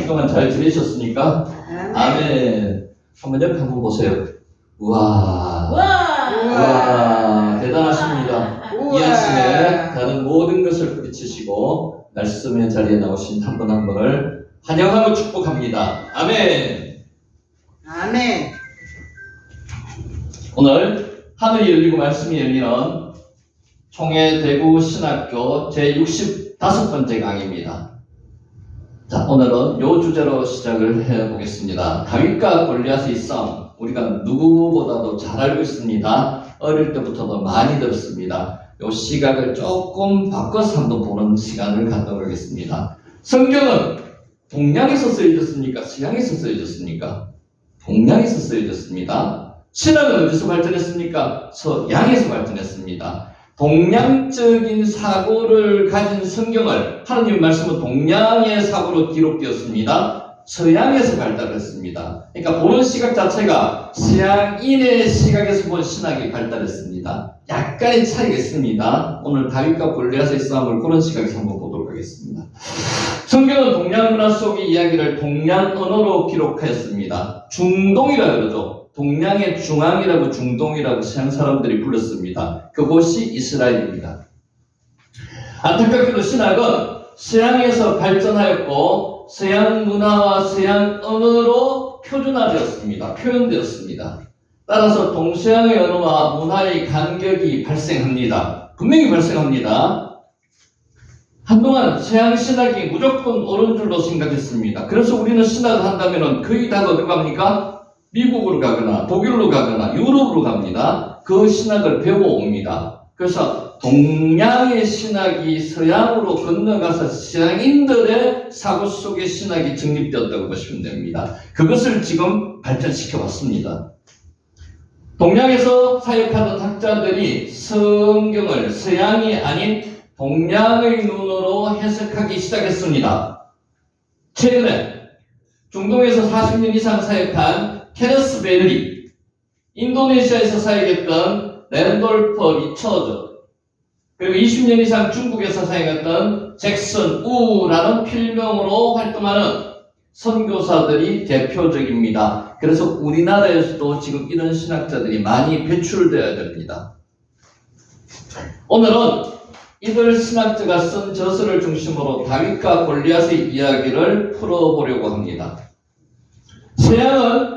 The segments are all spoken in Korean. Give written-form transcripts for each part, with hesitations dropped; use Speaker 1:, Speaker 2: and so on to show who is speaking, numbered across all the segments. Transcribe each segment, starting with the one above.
Speaker 1: 주 동안 잘 지내셨습니까? 아멘. 한번 옆에 한번 보세요. 우와. 우와. 대단하십니다. 이 아침에 다른 모든 것을 뿌리치시고 말씀의 자리에 나오신 한 분 한 분을 환영하고 축복합니다. 아멘.
Speaker 2: 아멘.
Speaker 1: 오늘 하늘이 열리고 말씀이 열리는 총회 대구 신학교 제65번째 강의입니다. 자, 오늘은 이 주제로 시작을 해보겠습니다. 다윗과 골리앗의 싸움. 우리가 누구보다도 잘 알고 있습니다. 어릴 때부터도 많이 들었습니다. 이 시각을 조금 바꿔서 한번 보는 시간을 갖도록 하겠습니다. 성경은 동양에서 쓰여졌습니까? 서양에서 쓰여졌습니까? 동양에서 쓰여졌습니다. 신학은 어디서 발전했습니까? 서양에서 발전했습니다. 동양적인 사고를 가진 성경을 하나님 말씀은 동양의 사고로 기록되었습니다. 서양에서 발달했습니다. 그러니까 보는 시각 자체가 서양인의 시각에서 본 신학이 발달했습니다. 약간의 차이가 있습니다. 오늘 다윗과 골리앗의 싸움을 그런 시각에서 한번 보도록 하겠습니다. 성경은 동양 문화 속의 이야기를 동양 언어로 기록하였습니다. 중동이라 그러죠. 동양의 중앙이라고 중동이라고 서양 사람들이 불렀습니다. 그곳이 이스라엘입니다. 안타깝게도 신학은 서양에서 발전하였고 서양 문화와 서양 언어로 표준화되었습니다. 표현되었습니다. 따라서 동서양의 언어와 문화의 간격이 발생합니다. 분명히 발생합니다. 한동안 서양 신학이 무조건 옳은 줄로 생각했습니다. 그래서 우리는 신학을 한다면 거의 다 어디로 갑니까? 미국으로 가거나 독일로 가거나 유럽으로 갑니다. 그 신학을 배워옵니다. 그래서 동양의 신학이 서양으로 건너가서 서양인들의 사고 속의 신학이 정립되었다고 보시면 됩니다. 그것을 지금 발전시켜 왔습니다. 동양에서 사역하던 학자들이 성경을 서양이 아닌 동양의 눈으로 해석하기 시작했습니다. 최근에 중동에서 40년 이상 사역한 케네스 베들리, 인도네시아에서 사역했던 랜돌프 리처드, 그리고 20년 이상 중국에서 사역했던 잭슨 우라는 필명으로 활동하는 선교사들이 대표적입니다. 그래서 우리나라에서도 지금 이런 신학자들이 많이 배출되어야 됩니다. 오늘은 이들 신학자가 쓴 저서를 중심으로 다윗과 골리앗의 이야기를 풀어보려고 합니다. 서양은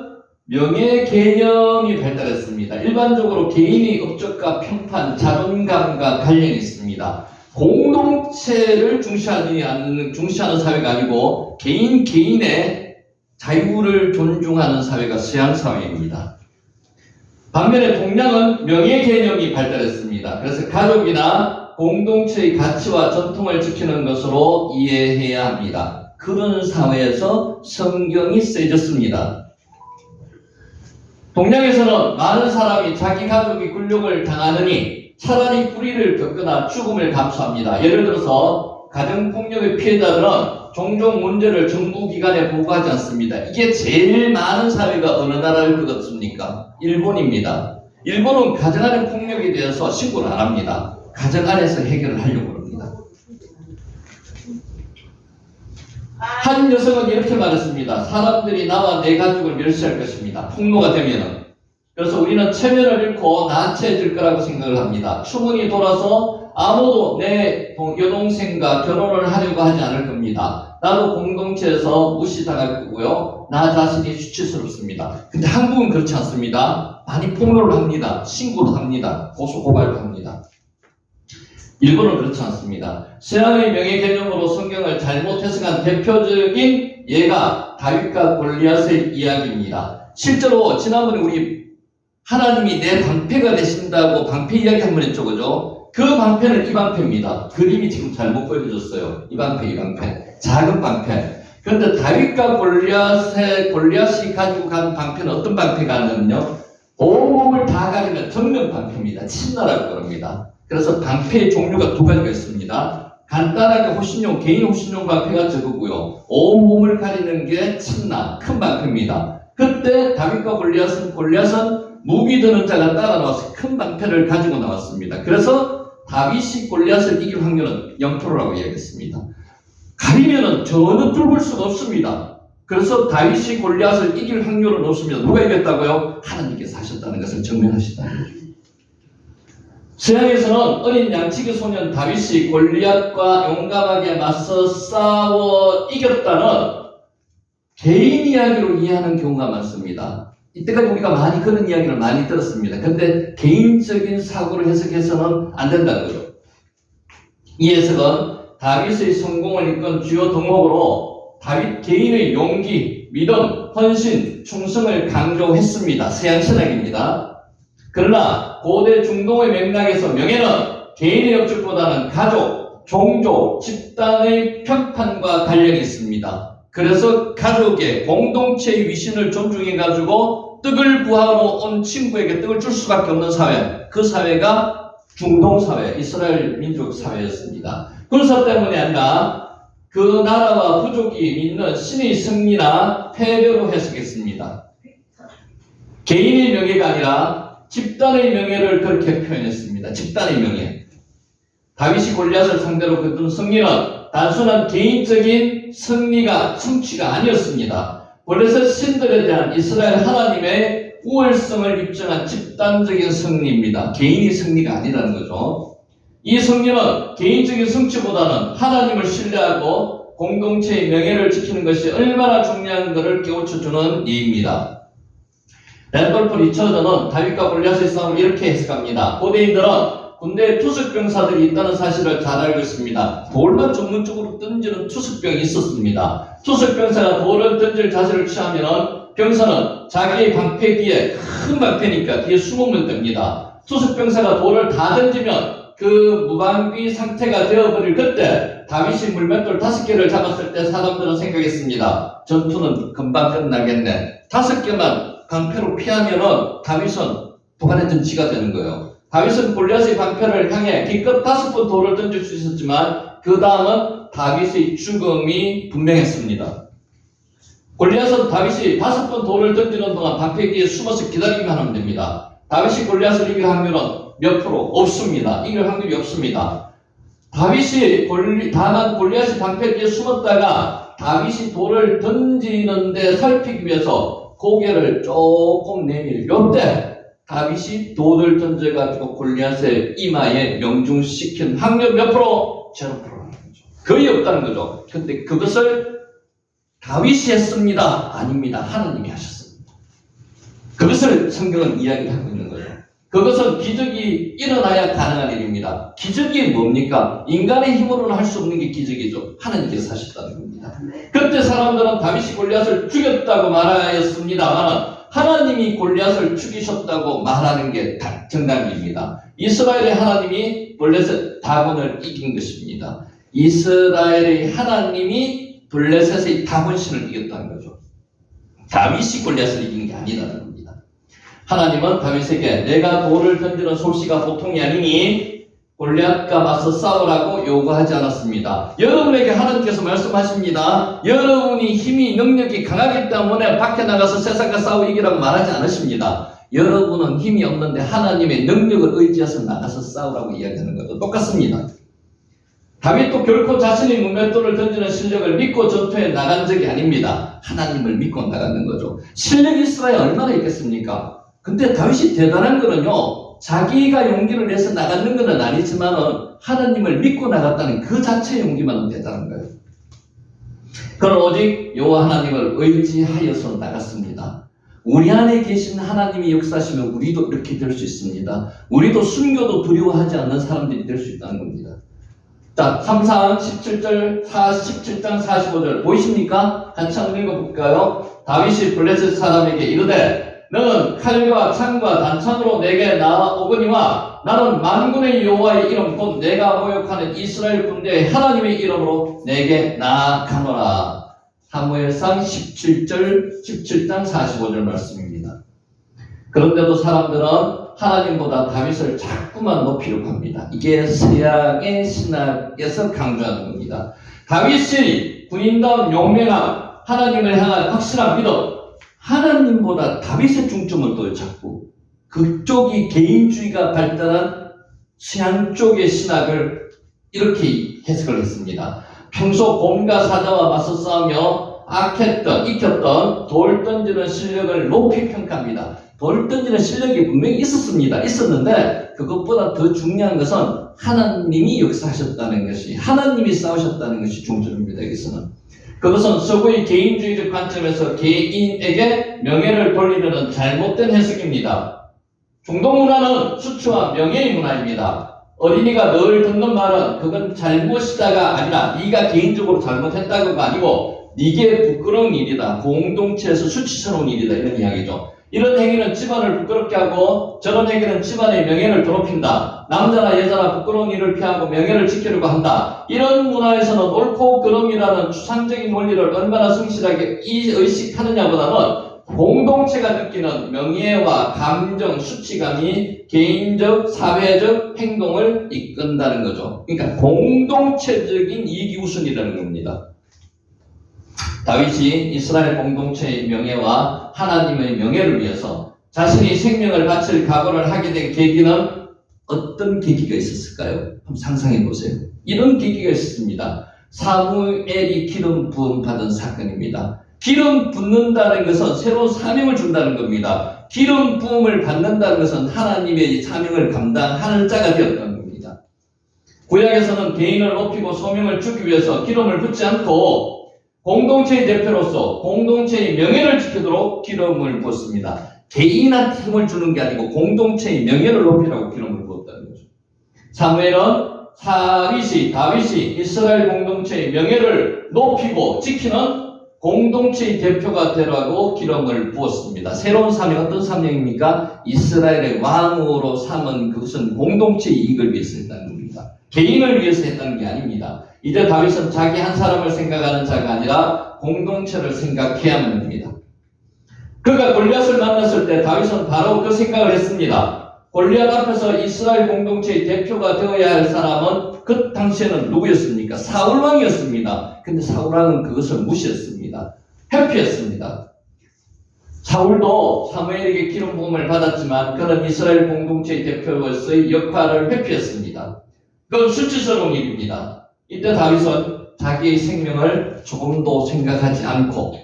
Speaker 1: 명예 개념이 발달했습니다. 일반적으로 개인의 업적과 평판, 자존감과 관련이 있습니다. 공동체를 중시하는 사회가 아니고 개인의 자유를 존중하는 사회가 서양 사회입니다. 반면에 동양은 명예 개념이 발달했습니다. 그래서 가족이나 공동체의 가치와 전통을 지키는 것으로 이해해야 합니다. 그런 사회에서 성경이 쓰여졌습니다. 동양에서는 많은 사람이 자기 가족이 굴욕을 당하느니 차라리 불의를 겪거나 죽음을 감수합니다. 예를 들어서 가정폭력의 피해자들은 종종 문제를 정부기관에 보고하지 않습니다. 이게 제일 많은 사회가 어느 나라일 것 같습니까? 일본입니다. 일본은 가정 안의 폭력에 대해서 신고를 안 합니다. 가정 안에서 해결을 하려고 합니다. 한 여성은 이렇게 말했습니다. 사람들이 나와 내 가족을 멸시할 것입니다. 폭로가 되면은. 그래서 우리는 체면을 잃고 나체해질 거라고 생각을 합니다. 추문이 돌아서 아무도 내 여동생과 결혼을 하려고 하지 않을 겁니다. 나도 공동체에서 무시당할 거고요. 나 자신이 수치스럽습니다. 근데 한국은 그렇지 않습니다. 많이 폭로를 합니다. 신고도 합니다. 고소 고발도 합니다. 일본은 그렇지 않습니다. 서양의 명예 개념으로 성경을 잘못 해석한 대표적인 예가 다윗과 골리앗의 이야기입니다. 실제로 지난번에 우리 하나님이 내 방패가 되신다고 방패 이야기 한번 했죠, 그죠? 그 방패는 이 방패입니다. 그림이 지금 잘못 보여줬어요. 이 방패. 작은 방패. 그런데 다윗과 골리앗이 가지고 간 방패는 어떤 방패가 하냐면요, 온몸을 다 가리는 정면 방패입니다. 침나라고 그럽니다. 그래서 방패의 종류가 두 가지가 있습니다. 간단하게 호신용, 개인 호신용 방패가 저거고요. 온몸을 가리는 게 침나, 큰 방패입니다. 그때 다윗과 골리앗은 무기 드는 자가 따라 나와서 큰 방패를 가지고 나왔습니다. 그래서 다윗이 골리앗을 이길 확률은 0%라고 이야기했습니다. 가리면은 전혀 뚫을 수가 없습니다. 그래서 다윗이 골리앗을 이길 확률은 없습니다. 누가 이겼다고요? 하나님께서 하셨다는 것을 증명하시다는 거죠. 서양에서는 어린 양치기 소년 다윗이 골리앗과 용감하게 맞서 싸워 이겼다는 개인 이야기로 이해하는 경우가 많습니다. 이때까지 우리가 많이 그런 이야기를 많이 들었습니다. 근데 개인적인 사고로 해석해서는 안 된다는 거죠. 이 해석은 다윗의 성공을 이끈 주요 덕목으로 다윗 개인의 용기, 믿음, 헌신, 충성을 강조했습니다. 서양 신학입니다. 그러나 고대 중동의 맥락에서 명예는 개인의 역축보다는 가족, 종족, 집단의 평판과 관련이 있습니다. 그래서 가족의 공동체의 위신을 존중해가지고 떡을 구하러 온 친구에게 떡을 줄 수밖에 없는 사회, 그 사회가 중동사회, 이스라엘 민족 사회였습니다. 그래서 때문에 아니라 그 나라와 부족이 믿는 신의 승리나 패배로 해석했습니다. 개인의 명예가 아니라 집단의 명예를 그렇게 표현했습니다. 집단의 명예. 다윗이 골리앗을 상대로 거둔 승리는 단순한 개인적인 성취가 아니었습니다. 원래서 신들에 대한 이스라엘 하나님의 우월성을 입증한 집단적인 승리입니다. 개인의 승리가 아니라는 거죠. 이 승리는 개인적인 성취보다는 하나님을 신뢰하고 공동체의 명예를 지키는 것이 얼마나 중요한 것을 깨우쳐주는 예입니다. 랜돌프 리처드는 다윗과 골리앗의 싸움을 이렇게 해석합니다. 고대인들은 군대에 투석병사들이 있다는 사실을 잘 알고 있습니다. 돌만 전문적으로 던지는 투석병이 있었습니다. 투석병사가 돌을 던질 자세를 취하면 병사는 자기의 방패 뒤에 큰 방패니까 뒤에 숨음을 뜹니다. 투석병사가 돌을 다 던지면 그 무방비 상태가 되어버릴 그때 다윗이 물맷돌 5개를 잡았을 때 사람들은 생각했습니다. 전투는 금방 끝나겠네. 5개만 방패로 피하면은 다윗은 도관했던 지가 되는 거예요. 다윗은 골리앗의 방패를 향해 기껏 5번 돌을 던질 수 있었지만 그 다음은 다윗의 죽음이 분명했습니다. 골리앗은 다윗이 5번 돌을 던지는 동안 방패 뒤에 숨어서 기다리기만 하면 됩니다. 다윗이 골리앗을 이길 확률은 몇 프로? 없습니다. 이길 확률이 없습니다. 다만 골리앗이 방패 뒤에 숨었다가 다윗이 돌을 던지는데 살피기 위해서 고개를 조금 내밀 때 다윗이 돌을 던져가지고 골리앗의 이마에 명중시킨 확률 몇 프로? 0%라는 거죠. 거의 없다는 거죠. 근데 그것을 다윗이 했습니다. 아닙니다. 하나님이 하셨습니다. 그것을 성경은 이야기를 하고 있는 거죠. 그것은 기적이 일어나야 가능한 일입니다. 기적이 뭡니까? 인간의 힘으로는 할 수 없는 게 기적이죠. 하나님께서 하셨다는 겁니다. 그때 사람들은 다윗이 골리앗을 죽였다고 말하였습니다만 하나님이 골리앗을 죽이셨다고 말하는 게 정답입니다. 이스라엘의 하나님이 블레셋 다곤을 이긴 것입니다. 이스라엘의 하나님이 블레셋의 다곤신을 이겼다는 거죠. 다윗이 골리앗을 이긴 게 아니라는 겁니다. 하나님은 다윗에게 내가 돌을 던지는 솜씨가 보통이 아니니 골리앗과 맞서 싸우라고 요구하지 않았습니다. 여러분에게 하나님께서 말씀하십니다. 여러분이 힘이 능력이 강하기 때문에 밖에 나가서 세상과 싸워 이기라고 말하지 않으십니다. 여러분은 힘이 없는데 하나님의 능력을 의지해서 나가서 싸우라고 이야기하는 것도 똑같습니다. 다윗도 결코 자신의 무맷돌을 던지는 실력을 믿고 전투에 나간 적이 아닙니다. 하나님을 믿고 나가는 거죠. 실력이 있어야 얼마나 있겠습니까? 근데 다윗이 대단한 거는요, 자기가 용기를 내서 나가는 건 아니지만 하나님을 믿고 나갔다는 그 자체의 용기만은 대단한 거예요. 그는 오직 여호와 하나님을 의지하여서 나갔습니다. 우리 안에 계신 하나님이 역사하시면 우리도 이렇게 될 수 있습니다. 우리도 순교도 두려워하지 않는 사람들이 될 수 있다는 겁니다. 자, 3상 17장 45절 보이십니까? 같이 한번 읽어볼까요? 다윗이 블레셋 사람에게 이르되 너는 칼과 창과 단창으로 내게 나오거니와 나는 만군의 여호와의 이름 곧 내가 모욕하는 이스라엘 군대의 하나님의 이름으로 내게 나아가노라. 사무엘상 17장 45절 말씀입니다. 그런데도 사람들은 하나님보다 다윗을 자꾸만 높이려고 합니다. 이게 서양의 신학에서 강조하는 겁니다. 다윗이 군인다운 용맹함, 하나님을 향한 확실한 믿음, 하나님보다 다윗의 중점을 또 잡고 그쪽이 개인주의가 발달한 서양 쪽의 신학을 이렇게 해석을 했습니다. 평소 곰과 사자와 맞서 싸우며 악했던, 익혔던 돌 던지는 실력을 높이 평가합니다. 돌 던지는 실력이 분명히 있었는데 그것보다 더 중요한 것은 하나님이 역사하셨다는 것이, 하나님이 싸우셨다는 것이 중점입니다. 여기서는. 그것은 서구의 개인주의적 관점에서 개인에게 명예를 돌리려는 잘못된 해석입니다. 중동 문화는 수치와 명예의 문화입니다. 어린이가 늘 듣는 말은 그건 잘못이다가 아니라 네가 개인적으로 잘못했다고가 아니고 네게 부끄러운 일이다. 공동체에서 수치스러운 일이다. 이런 이야기죠. 이런 행위는 집안을 부끄럽게 하고 저런 행위는 집안의 명예를 더럽힌다. 남자나 여자나 부끄러운 일을 피하고 명예를 지키려고 한다. 이런 문화에서는 옳고 그름이라는 추상적인 원리를 얼마나 성실하게 의식하느냐보다는 공동체가 느끼는 명예와 감정, 수치감이 개인적, 사회적 행동을 이끈다는 거죠. 그러니까 공동체적인 이익이 우선이라는 겁니다. 다윗이 이스라엘 공동체의 명예와 하나님의 명예를 위해서 자신이 생명을 바칠 각오를 하게 된 계기는 어떤 계기가 있었을까요? 한번 상상해 보세요. 이런 계기가 있었습니다. 사무엘이 기름 부음 받은 사건입니다. 기름 붓는다는 것은 새로운 사명을 준다는 겁니다. 기름 부음을 받는다는 것은 하나님의 사명을 감당하는 자가 되었다는 겁니다. 구약에서는 개인을 높이고 소명을 주기 위해서 기름을 붓지 않고 공동체의 대표로서 공동체의 명예를 지키도록 기름을 부었습니다. 개인한테 힘을 주는 게 아니고 공동체의 명예를 높이라고 기름을 부었다는 거죠. 사무엘은 다윗이 이스라엘 공동체의 명예를 높이고 지키는 공동체의 대표가 되라고 기름을 부었습니다. 새로운 사명, 어떤 사명입니까? 이스라엘의 왕으로 삼은 그것은 공동체의 이익을 위해서 했다는 겁니다. 개인을 위해서 했다는 게 아닙니다. 이제 다윗은 자기 한 사람을 생각하는 자가 아니라 공동체를 생각해야만 합니다. 그가 골리앗을 만났을 때 다윗은 바로 그 생각을 했습니다. 골리앗 앞에서 이스라엘 공동체의 대표가 되어야 할 사람은 그 당시에는 누구였습니까? 사울왕이었습니다. 근데 사울왕은 그것을 무시했습니다. 회피했습니다. 사울도 사무엘에게 기름 부음을 받았지만 그는 이스라엘 공동체의 대표로서의 역할을 회피했습니다. 그건 수치스러운 일입니다. 이때 다윗은 자기의 생명을 조금도 생각하지 않고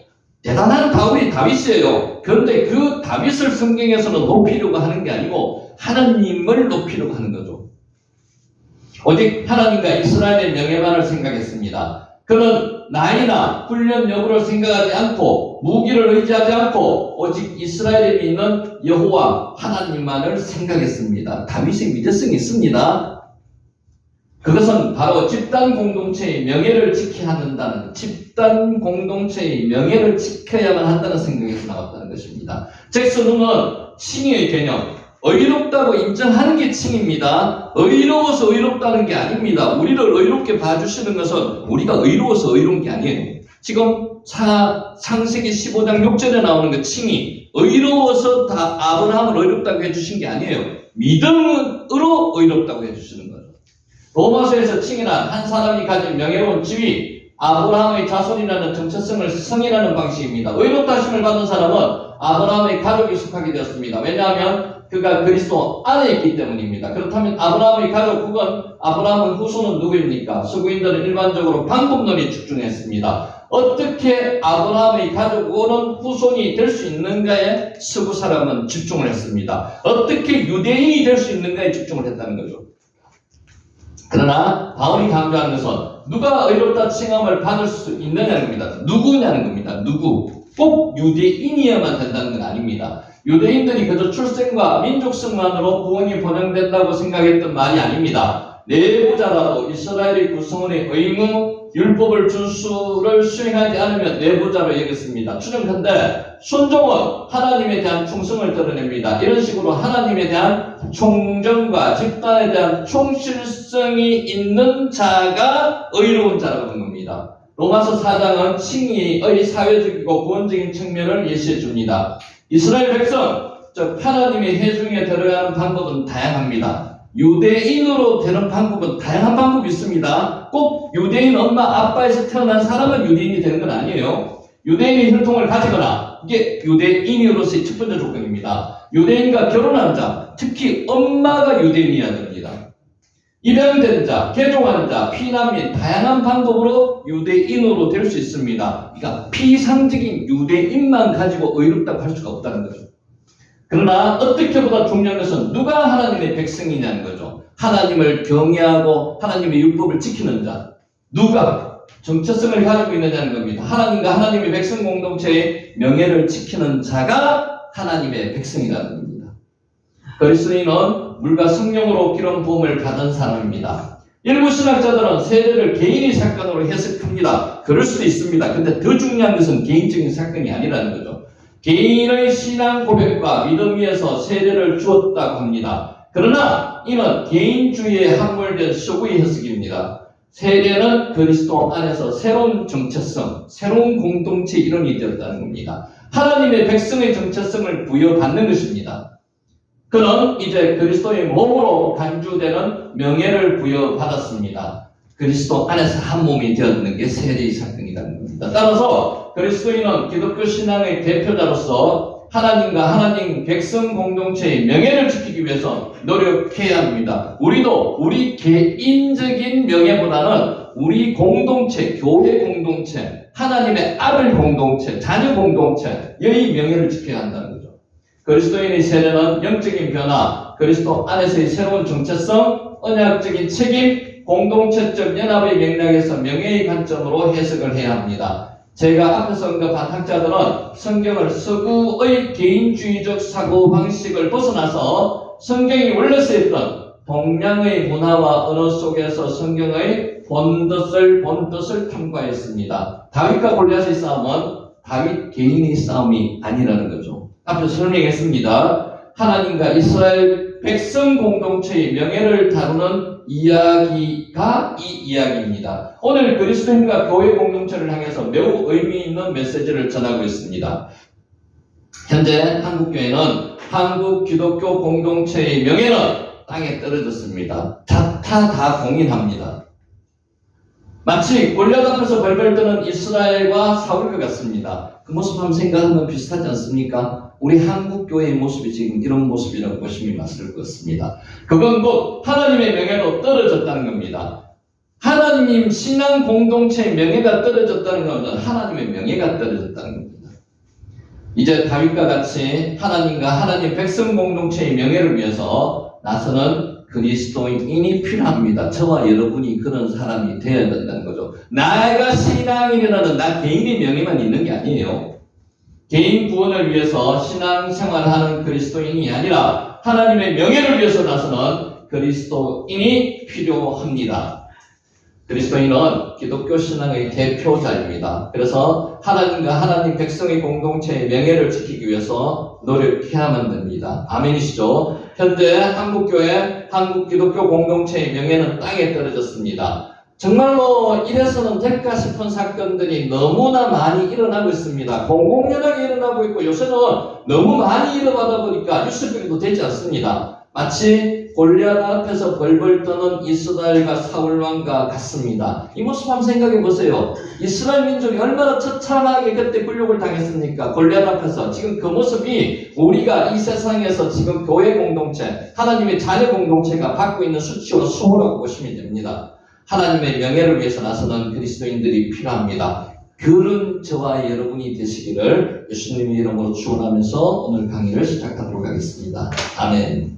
Speaker 1: 대단한 다윗이에요. 그런데 그 다윗을 성경에서는 높이려고 하는 게 아니고 하나님을 높이려고 하는 거죠. 오직 하나님과 이스라엘의 명예만을 생각했습니다. 그는 나이나 훈련 여부를 생각하지 않고 무기를 의지하지 않고 오직 이스라엘에 믿는 여호와 하나님만을 생각했습니다. 다윗의 미대성이 있습니다. 그것은 바로 집단 공동체의 명예를 지켜야 한다는, 집단 공동체의 명예를 지켜야만 한다는 생각에서 나왔다는 것입니다. 잭슨 홈은 칭의의 개념, 의롭다고 인정하는 게 칭입니다. 의로워서 의롭다는 게 아닙니다. 우리를 의롭게 봐주시는 것은 우리가 의로워서 의로운 게 아니에요. 지금 창세기 15장 6절에 나오는 그 칭의, 의로워서 다 아브라함을 의롭다고 해주신 게 아니에요. 믿음으로 의롭다고 해주시는 거예요. 로마서에서 칭의란 한 사람이 가진 명예로운 지위, 아브라함의 자손이라는 정체성을 승인하는 방식입니다. 의롭다 하심을 받은 사람은 아브라함의 가족에 속하게 되었습니다. 왜냐하면 그가 그리스도 안에 있기 때문입니다. 그렇다면 아브라함의 가족 혹은 아브라함의 후손은 누구입니까? 서구인들은 일반적으로 방법론에 집중했습니다. 어떻게 아브라함의 가족 혹은 후손이 될 수 있는가에 서구 사람은 집중을 했습니다. 어떻게 유대인이 될 수 있는가에 집중을 했다는 거죠. 그러나 바울이 강조하는 것은 누가 의롭다 칭함을 받을 수 있느냐는 겁니다. 누구냐는 겁니다. 누구. 꼭 유대인이어야만 된다는 건 아닙니다. 유대인들이 그저 출생과 민족성만으로 구원이 보장된다고 생각했던 말이 아닙니다. 내부자라도 이스라엘의 구성원의 의무, 율법을 준수를 수행하지 않으면 내부자로 여겼습니다. 추정컨대 순종은 하나님에 대한 충성을 드러냅니다. 이런 식으로 하나님에 대한 총정과 집단에 대한 충실성이 있는 자가 의로운 자라고 하는 겁니다. 로마서 4장은 칭의의 사회적이고 구원적인 측면을 예시해 줍니다. 이스라엘 백성, 즉 하나님의 회중에 들어가는 방법은 다양합니다. 유대인으로 되는 방법은 다양한 방법이 있습니다. 꼭 유대인 엄마 아빠에서 태어난 사람은 유대인이 되는 건 아니에요. 유대인의 혈통을 가지거나, 이게 유대인으로서의 첫 번째 조건입니다. 유대인과 결혼한 자, 특히 엄마가 유대인이어야 됩니다. 입양된 자, 개종한 자, 피난민, 다양한 방법으로 유대인으로 될 수 있습니다. 그러니까 피상적인 유대인만 가지고 의롭다고 할 수가 없다는 거죠. 그러나 어떻게 보다 중요한 것은 누가 하나님의 백성이냐는 거죠. 하나님을 경외하고 하나님의 율법을 지키는 자, 누가 정체성을 가지고 있느냐는 겁니다. 하나님과 하나님의 백성 공동체의 명예를 지키는 자가 하나님의 백성이라는 겁니다. 그리스도인은 물과 성령으로 기름 부음을 받은 사람입니다. 일부 신학자들은 세례를 개인의 사건으로 해석합니다. 그럴 수도 있습니다. 근데 더 중요한 것은 개인적인 사건이 아니라는 거죠. 개인의 신앙 고백과 믿음 위에서 세례를 주었다고 합니다. 그러나 이는 개인주의에 함몰된 서구의 해석입니다. 세례는 그리스도 안에서 새로운 정체성, 새로운 공동체 일원이 되었다는 겁니다. 하나님의 백성의 정체성을 부여받는 것입니다. 그는 이제 그리스도의 몸으로 간주되는 명예를 부여받았습니다. 그리스도 안에서 한 몸이 되었는 게 세례의 사건이라는 겁니다. 따라서 그리스도인은 기독교 신앙의 대표자로서 하나님과 하나님 백성 공동체의 명예를 지키기 위해서 노력해야 합니다. 우리도 우리 개인적인 명예보다는 우리 공동체, 교회 공동체, 하나님의 아들 공동체, 자녀 공동체, 여의 명예를 지켜야 한다는 거죠. 그리스도인의 세례는 영적인 변화, 그리스도 안에서의 새로운 정체성, 언약적인 책임, 공동체적 연합의 맥락에서 명예의 관점으로 해석을 해야 합니다. 제가 앞에서 언급한 학자들은 성경을 서구의 개인주의적 사고방식을 벗어나서 성경이 원래 쓰였던 동양의 문화와 언어 속에서 성경의 본뜻을 탐구했습니다. 다윗과 골리앗의 싸움은 다윗 개인의 싸움이 아니라는 거죠. 앞에서 설명했습니다. 하나님과 이스라엘 백성 공동체의 명예를 다루는 이야기가 이 이야기입니다. 오늘 그리스도인과 교회 공동체를 향해서 매우 의미 있는 메시지를 전하고 있습니다. 현재 한국교회는 한국 기독교 공동체의 명예는 땅에 떨어졌습니다. 다 공인합니다. 마치 골리앗 앞에서 벌벌 떠는 이스라엘과 사울과 같습니다. 그 모습 한번 생각하면 비슷하지 않습니까? 우리 한국교회의 모습이 지금 이런 모습이라고 보시면 맞을 것 같습니다. 그건 곧 하나님의 명예도 떨어졌다는 겁니다. 하나님 신앙 공동체의 명예가 떨어졌다는 것은 하나님의 명예가 떨어졌다는 겁니다. 이제 다윗과 같이 하나님과 하나님 백성 공동체의 명예를 위해서 나서는 그리스도인이 필요합니다. 저와 여러분이 그런 사람이 되어야 된다는 거죠. 내가 신앙인이라는 나 개인의 명예만 있는 게 아니에요. 개인 구원을 위해서 신앙생활하는 그리스도인이 아니라 하나님의 명예를 위해서 나서는 그리스도인이 필요합니다. 그리스도인은 기독교 신앙의 대표자입니다. 그래서 하나님과 하나님 백성의 공동체의 명예를 지키기 위해서 노력해야만 됩니다. 아멘이시죠? 현재 한국교회, 한국 기독교 공동체의 명예는 땅에 떨어졌습니다. 정말로 이래서는 될까 싶은 사건들이 너무나 많이 일어나고 있습니다. 공공연하게 일어나고 있고 요새는 너무 많이 일어나다 보니까 뉴스거리도 되지 않습니다. 마치 골리앗 앞에서 벌벌 떠는 이스라엘과 사울왕과 같습니다. 이 모습 한번 생각해 보세요. 이스라엘 민족이 얼마나 처참하게 그때 굴욕을 당했습니까? 골리앗 앞에서. 지금 그 모습이 우리가 이 세상에서 지금 교회 공동체, 하나님의 자녀 공동체가 받고 있는 수치와 수호라고 보시면 됩니다. 하나님의 명예를 위해서 나서는 그리스도인들이 필요합니다. 그런 저와 여러분이 되시기를 예수님의 이름으로 축원하면서 오늘 강의를 시작하도록 하겠습니다. 아멘.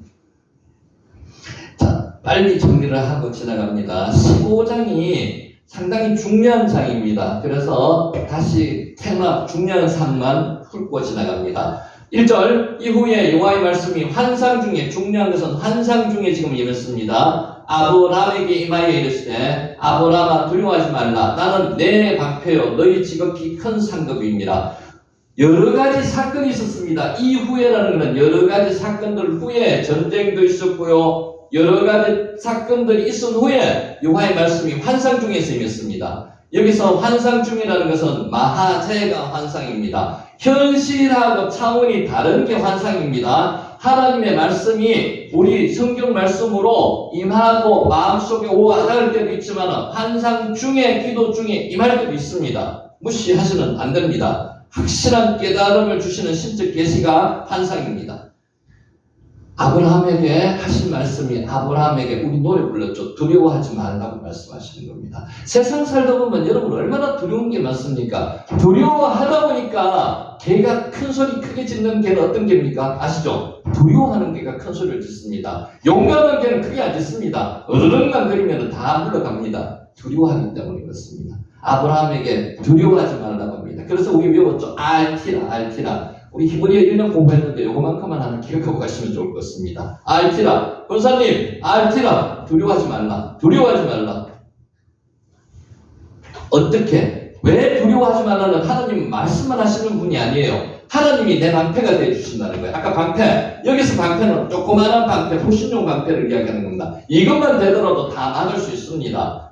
Speaker 1: 자, 빨리 정리를 하고 지나갑니다. 15장이 상당히 중요한 장입니다. 그래서 다시 테마 중요한 삶만 훑고 지나갑니다. 1절 이후에 여호와의 말씀이 환상 중에, 중요한 것은 환상 중에 지금 이렇습니다. 아브라함에게 임하여 이르시되 아브라함아 두려워하지 말라. 나는 내 방패요 너희 지극히 큰 상급입니다. 여러 가지 사건이 있었습니다. 이후에라는 것은 여러 가지 사건들 후에 전쟁도 있었고요. 여러 가지 사건들이 있은 후에 여호와의 말씀이 환상 중에 쓰였습니다. 여기서 환상 중이라는 것은 마하제가 환상입니다. 현실하고 차원이 다른 게 환상입니다. 하나님의 말씀이 우리 성경 말씀으로 임하고 마음속에 와닿을 때도 있지만 환상 중에, 기도 중에 임할 때도 있습니다. 무시하시면 안 됩니다. 확실한 깨달음을 주시는 신적 계시가 환상입니다. 아브라함에게 하신 말씀이 아브라함에게 우리 노래 불렀죠. 두려워하지 말라고 말씀하시는 겁니다. 세상 살다 보면 여러분 얼마나 두려운 게 많습니까? 두려워하다 보니까 개가 큰 소리 크게 짖는 개는 어떤 개입니까? 아시죠? 두려워하는 개가 큰 소리를 짖습니다. 용감한 개는 크게 안 짖습니다. 으르렁만 거리면 다 물러갑니다. 두려워하기 때문에 그렇습니다. 아브라함에게 두려워하지 말라고 합니다. 그래서 우리 외웠죠. 알티라, 알티라. 우리 히브리어 1년 공부했는데 요거만큼만 하나 기억하고 가시면 좋을 것 같습니다. 알티라. 권사님, 알티라. 두려워하지 말라. 두려워하지 말라. 어떻게? 왜 두려워하지 말라는 하나님 말씀만 하시는 분이 아니에요. 하나님이 내 방패가 되어주신다는 거예요. 아까 방패. 여기서 방패는 조그마한 방패, 호신용 방패를 이야기하는 겁니다. 이것만 되더라도 다 막을 수 있습니다.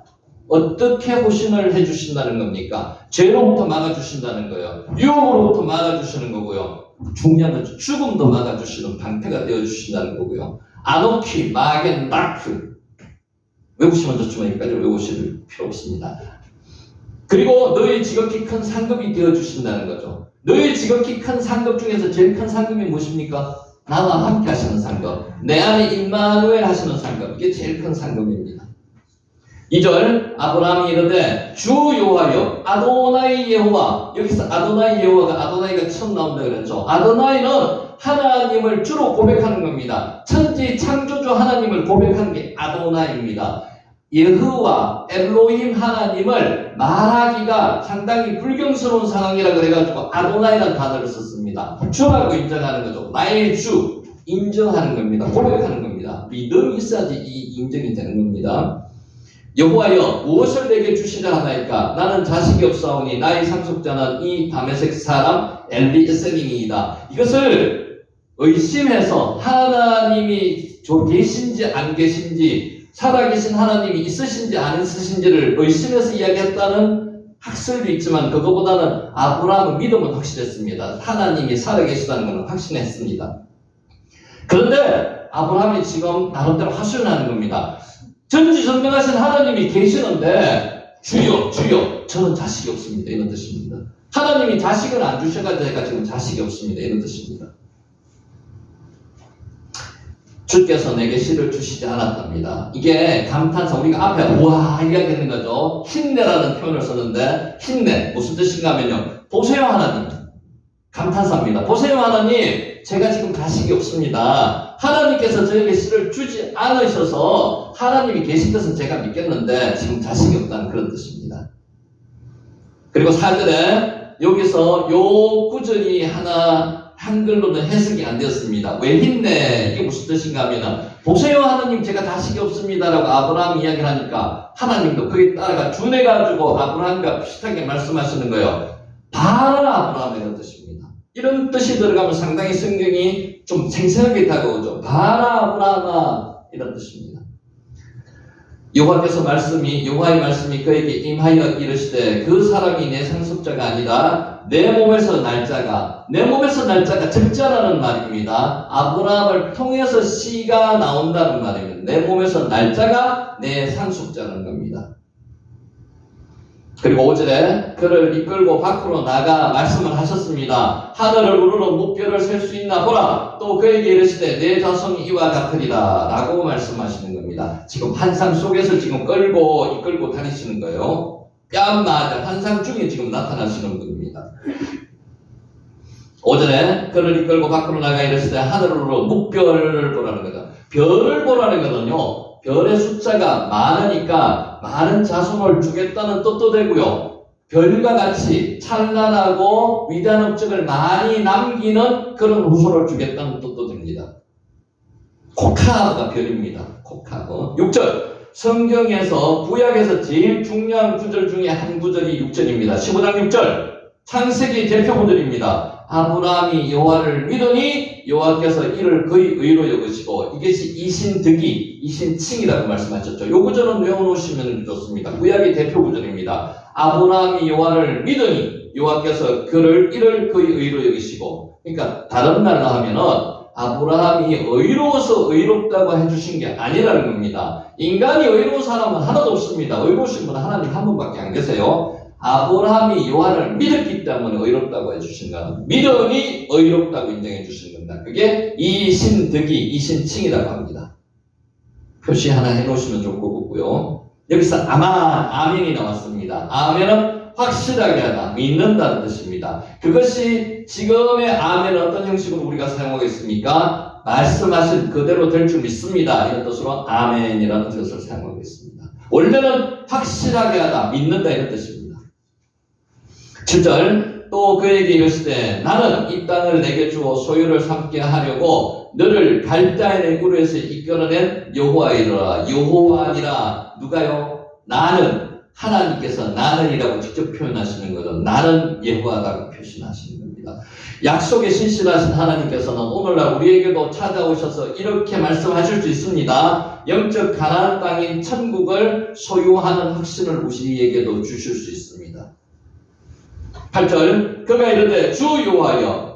Speaker 1: 어떻게 호신을 해주신다는 겁니까? 죄로부터 막아주신다는 거예요. 유혹으로부터 막아주시는 거고요. 중요한 건 죽음도 막아주시는 방패가 되어주신다는 거고요. 아노키, 마겐, 다크. 외우시면 좋지만 여기까지 외우실 필요 없습니다. 그리고 너희 지극히 큰 상급이 되어주신다는 거죠. 너희 지극히 큰 상급 중에서 제일 큰 상급이 무엇입니까? 나와 함께 하시는 상급. 내 안에 임마누엘 하시는 상급. 이게 제일 큰 상급입니다. 2절 아브라함이 이르되 주 여호와여 아도나이 여호와. 여기서 아도나이 여호와가 아도나이가 처음 나온다 그랬죠. 아도나이는 하나님을 주로 고백하는 겁니다. 천지 창조주 하나님을 고백하는 게 아도나이입니다. 여호와 엘로힘 하나님을 말하기가 상당히 불경스러운 상황이라 그래가지고 아도나이라는 단어를 썼습니다. 주라고 인정하는 거죠. 나의 주 인정하는 겁니다. 고백하는 겁니다. 믿음이 있어야지 이 인정이 되는 겁니다. 여호와여 무엇을 내게 주시려 하나이까? 나는 자식이 없사오니 나의 상속자는 이 다메섹 사람 엘리에셀이니이다. 이것을 의심해서 하나님이 계신지 안 계신지, 살아계신 하나님이 있으신지 안 있으신지를 의심해서 이야기했다는 학설도 있지만 그거보다는 아브라함의 믿음은 확실했습니다. 하나님이 살아계시다는 것은 확신했습니다. 그런데 아브라함이 지금 나름대로 하소연하는 겁니다. 전지전능하신 하나님이 계시는데 주여 주여 저는 자식이 없습니다. 이런 뜻입니다. 하나님이 자식을 안 주셔가지고 제가 지금 자식이 없습니다. 이런 뜻입니다. 주께서 내게 씨를 주시지 않았답니다. 이게 감탄사, 우리가 앞에 우와 이야기하는 거죠. 힘내라는 표현을 썼는데 힘내 무슨 뜻인가 하면요, 보세요 하나님, 감탄사입니다. 보세요 하나님, 제가 지금 자식이 없습니다. 하나님께서 저에게 씨를 주지 않으셔서 하나님이 계신 것은 제가 믿겠는데 지금 자식이 없다는 그런 뜻입니다. 그리고 4절에 여기서 요 구절이 하나 한글로는 해석이 안 되었습니다. 왜 힘내? 이게 무슨 뜻인가 하면 보세요 하나님, 제가 자식이 없습니다 라고 아브라함 이야기를 하니까 하나님도 거기에 따라가 준해가지고 아브라함과 비슷하게 말씀하시는 거예요. 봐라 아브라함, 이런 뜻입니다. 이런 뜻이 들어가면 상당히 성경이 좀 생생하게 다가오죠. 봐라 아브라함아, 이런 뜻입니다. 여호와의 말씀이 그에게 임하여 이르시되 그 사람이 내 상속자가 아니다. 내 몸에서 날짜가 적자라는 말입니다. 아브라함을 통해서 씨가 나온다는 말입니다. 내 몸에서 날짜가 내 상속자라는 겁니다. 그리고 5절에 그를 이끌고 밖으로 나가 말씀을 하셨습니다. 하늘을 우러러 무뼈를 셀 수 있나 보라. 또 그에게 이르시되 내 자손이 이와 같으리라 라고 말씀하시는 겁니다. 지금 환상 속에서 지금 이끌고 다니시는 거예요. 뺨맞아 환상 중에 지금 나타나시는 분입니다. 5절에 그를 이끌고 밖으로 나가 이르시되 하늘을 우러러 무뼈를 보라는 거죠. 별을 보라는 거는요, 별의 숫자가 많으니까 많은 자손을 주겠다는 뜻도 되고요, 별과 같이 찬란하고 위대한 업적을 많이 남기는 그런 후손을 주겠다는 뜻도 됩니다. 코카가 별입니다. 코카고. 6절, 성경에서 구약에서 제일 중요한 구절 중에 한 구절이 6절입니다. 15장 6절, 창세기 대표 구절입니다. 아브라함이 여호와를 믿으니 여호와께서 이를 그의 의로 여기시고, 이것이 이신득이, 이신칭이라고 말씀하셨죠. 이 구절은 외워놓으시면 좋습니다. 구약의 대표 구절입니다. 아브라함이 여호와를 믿으니 여호와께서 이를 그의 의로 여기시고, 그러니까 다른 말로 하면은 아브라함이 의로워서 의롭다고 해주신 게 아니라는 겁니다. 인간이 의로운 사람은 하나도 없습니다. 의로우신 분은 하나님 한 분밖에 안 계세요. 아브라함이 요한을 믿었기 때문에 의롭다고 해주신 거는 믿음이 의롭다고 인정해 주신 겁니다. 그게 이신득이 이신칭이라고 합니다. 표시 하나 해놓으시면 좋을 것 같고요. 여기서 아멘이 나왔습니다. 아멘은 확실하게 하다, 믿는다는 뜻입니다. 그것이 지금의 아멘은 어떤 형식으로 우리가 사용하고 있습니까? 말씀하신 그대로 될 줄 믿습니다. 이런 뜻으로 아멘이라는 뜻을 사용하고 있습니다. 원래는 확실하게 하다, 믿는다 이런 뜻입니다. 7절 또 그에게 이르시되 나는 이 땅을 내게 주어 소유를 삼게 하려고 너를 갈대아인의 우르에서 이끌어낸 여호와이라. 여호와니라 누가요? 나는 하나님께서 나는이라고 직접 표현하시는 것은 나는 여호와라고 표현하시는 겁니다. 약속에 신실하신 하나님께서는 오늘날 우리에게도 찾아오셔서 이렇게 말씀하실 수 있습니다. 영적 가나안 땅인 천국을 소유하는 확신을 우리에게도 주실 수 있습니다. 8절 그가 이르되 주 여호와여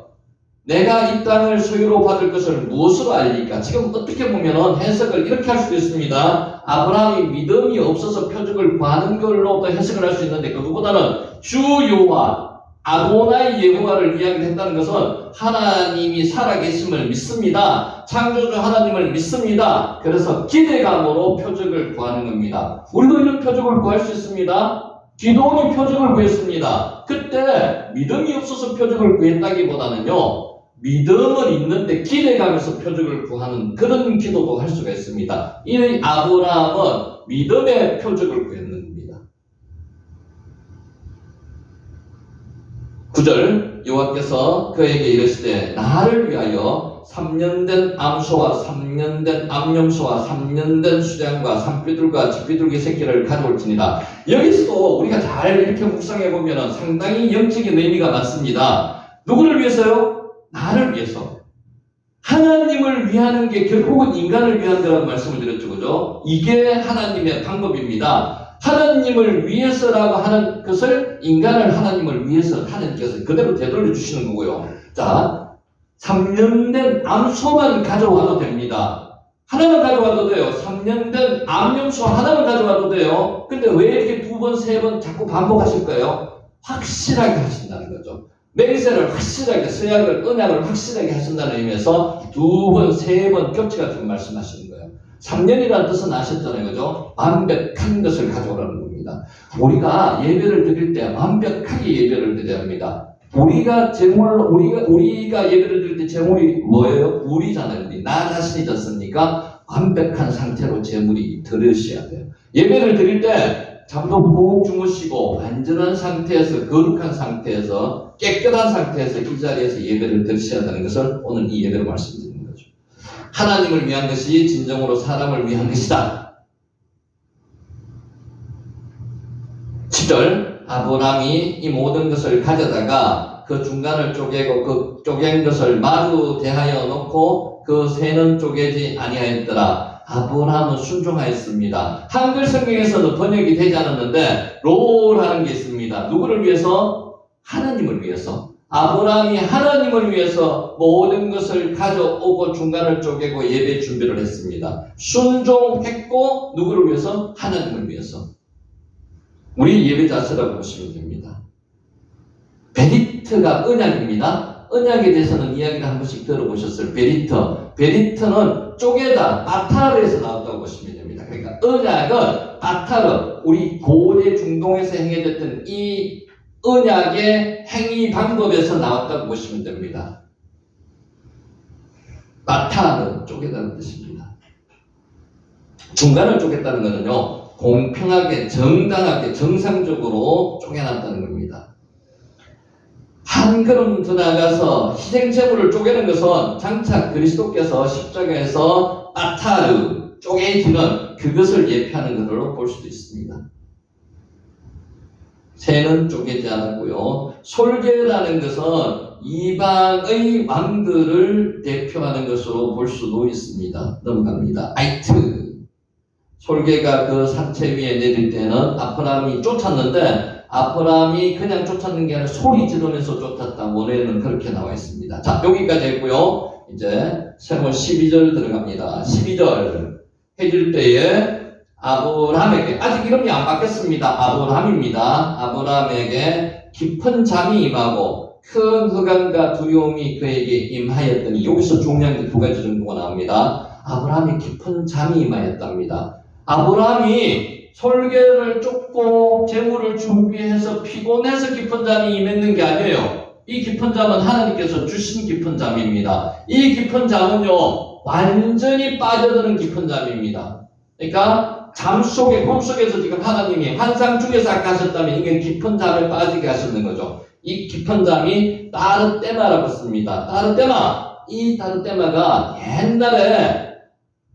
Speaker 1: 내가 이 땅을 소유로 받을 것을 무엇으로 알리까? 지금 어떻게 보면 해석을 이렇게 할 수도 있습니다. 아브라함이 믿음이 없어서 표적을 구하는 걸로도 해석을 할 수 있는데 그것보다는 주 여호와 아도나이 여호와를 이야기했다는 것은 하나님이 살아계심을 믿습니다. 창조주 하나님을 믿습니다. 그래서 기대감으로 표적을 구하는 겁니다. 우리도 이런 표적을 구할 수 있습니다. 기도원이 표적을 구했습니다. 그때 믿음이 없어서 표적을 구했다기보다는요, 믿음은 있는데 기대감에서 표적을 구하는 그런 기도도 할 수가 있습니다. 이 아브라함은 믿음의 표적을 구했는 겁니다. 9절 여호와께서 그에게 이르시되 나를 위하여 3년 된 암소와 3년 된 암염소와 3년 된 수장과 산비둘과 쥐비둘기 새끼를 가져올지니라. 여기서도 우리가 잘 이렇게 묵상해 보면 상당히 영적인 의미가 많습니다. 누구를 위해서요? 나를 위해서. 하나님을 위하는 게 결국은 인간을 위한 거라는 말씀을 드렸죠. 그죠? 이게 하나님의 방법입니다. 하나님을 위해서라고 하는 것을 인간을 하나님을 위해서 하나님께서 그대로 되돌려 주시는 거고요. 자, 3년 된 암소만 가져와도 됩니다. 하나만 가져와도 돼요. 3년 된 암염소 하나만 가져와도 돼요. 근데 왜 이렇게 두 번, 세 번 자꾸 반복하실까요? 확실하게 하신다는 거죠. 맹세를 확실하게, 서약을, 언약을 확실하게 하신다는 의미에서 두 번, 세 번 겹쳐가지고 말씀하시는 거예요. 3년이라는 뜻은 아셨잖아요. 그죠? 완벽한 것을 가져오라는 겁니다. 우리가 예배를 드릴 때 완벽하게 예배를 드려야 합니다. 우리가 예배를 드릴 때 제물이 뭐예요? 우리잖아요. 나 자신이지 않습니까? 완벽한 상태로 제물이 들으셔야 돼요. 예배를 드릴 때 잠도 푹 주무시고 완전한 상태에서 거룩한 상태에서 깨끗한 상태에서 이 자리에서 예배를 드리셔야 되는 것을 오늘 이 예배로 말씀드리는 거죠. 하나님을 위한 것이 진정으로 사람을 위한 것이다. 10절 아브라함이 이 모든 것을 가져다가 그 중간을 쪼개고 그 쪼갠 것을 마주 대하여 놓고 그 새는 쪼개지 아니하였더라. 아브라함은 순종하였습니다. 한글 성경에서는 번역이 되지 않았는데 롤하는 게 있습니다. 누구를 위해서? 하나님을 위해서. 아브라함이 하나님을 위해서 모든 것을 가져오고 중간을 쪼개고 예배 준비를 했습니다. 순종했고 누구를 위해서? 하나님을 위해서. 우리 예배 자체라고 보시면 됩니다. 베리트가 언약입니다. 언약에 대해서는 이야기를 한 번씩 들어보셨어요. 베리트는 쪼개다, 바타르에서 나왔다고 보시면 됩니다. 그러니까 언약은 바타르, 우리 고대 중동에서 행해졌던 이 언약의 행위 방법에서 나왔다고 보시면 됩니다. 바타르, 쪼개다는 뜻입니다. 중간을 쪼갰다는 것은요, 공평하게, 정당하게, 정상적으로 쪼개놨다는 겁니다. 한 걸음 더 나아가서 희생제물을 쪼개는 것은 장차 그리스도께서 십자가에서 바타르, 쪼개지는 그것을 예표하는 것으로 볼 수도 있습니다. 새는 쪼개지 않았고요. 솔개라는 것은 이방의 왕들을 대표하는 것으로 볼 수도 있습니다. 넘어갑니다. 아이트. 솔개가 그 산채 위에 내릴 때는 아브라함이 쫓았는데 아브라함이 그냥 쫓았는 게 아니라 소리 지르면서 쫓았다. 원래는 그렇게 나와 있습니다. 자, 여기까지 했고요. 이제 세월 12절 들어갑니다. 12절 해질 때에 아브라함에게, 아직 이름이 안 바뀌었습니다. 아브라함입니다. 아브라함에게 깊은 잠이 임하고 큰 흑암과 두려움이 그에게 임하였더니, 여기서 중요한 게 두 가지 정도가 나옵니다. 아브라함이 깊은 잠이 임하였답니다. 아브라함이 솔개를 쫓고 재물을 준비해서 피곤해서 깊은 잠이 임했는 게 아니에요. 이 깊은 잠은 하나님께서 주신 깊은 잠입니다. 이 깊은 잠은요, 완전히 빠져드는 깊은 잠입니다. 그러니까 잠 속에, 꿈속에서 지금 하나님이 환상 중에서 아까 하셨다면 이게 깊은 잠에 빠지게 하시는 거죠. 이 깊은 잠이 따르떼마라고 씁니다. 따르떼마. 이 따르떼마가 옛날에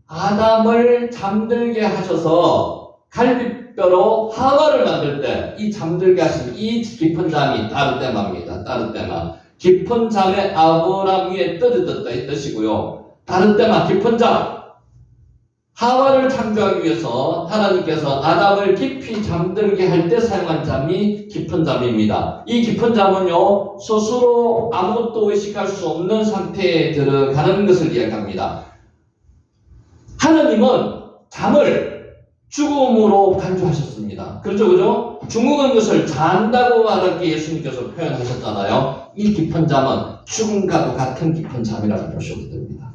Speaker 1: 아담을 잠들게 하셔서 갈비뼈로 하와를 만들 때 이 잠들게 하신 이 깊은 잠이 따르떼마입니다. 따르떼마. 깊은 잠에 아브라함 위에 떨어졌다 이 뜻이고요. 따르떼마, 깊은 잠. 하와를 창조하기 위해서 하나님께서 아담을 깊이 잠들게 할 때 사용한 잠이 깊은 잠입니다. 이 깊은 잠은요, 스스로 아무것도 의식할 수 없는 상태에 들어가는 것을 이야기합니다. 하나님은 잠을 죽음으로 간주하셨습니다. 그렇죠, 그죠? 죽는 것을 잔다고 말하기에 예수님께서 표현하셨잖아요. 이 깊은 잠은 죽음과도 같은 깊은 잠이라고 보셔도 됩니다.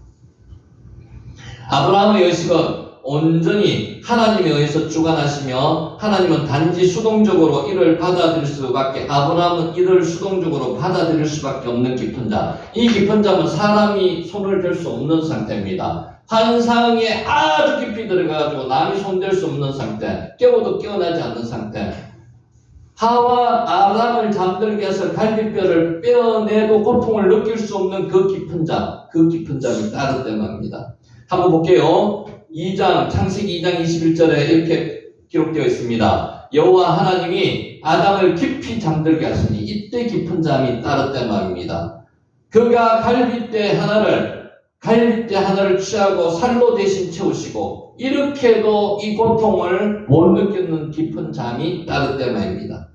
Speaker 1: 아브라함의 의식은 온전히 하나님에 의해서 주관하시며, 하나님은 단지 수동적으로 이를 받아들일 수밖에, 아브라함은 이를 수동적으로 받아들일 수밖에 없는 깊은 잠. 이 깊은 잠은 사람이 손을 댈 수 없는 상태입니다. 환상에 아주 깊이 들어가가지고 남이 손댈 수 없는 상태, 깨워도 깨어나지 않는 상태. 하와 아담을 잠들게 해서 갈비뼈를 빼어내도 고통을 느낄 수 없는 그 깊은 잠, 그 깊은 잠이 따르떼마입니다. 한번 볼게요. 2장, 창세기 2장 21절에 이렇게 기록되어 있습니다. 여호와 하나님이 아담을 깊이 잠들게 하시니 이때 깊은 잠이 따르떼마입니다. 그가 갈빗대 하나를 취하고 살로 대신 채우시고, 이렇게도 이 고통을 못 느끼는 깊은 잠이 따르떼마입니다.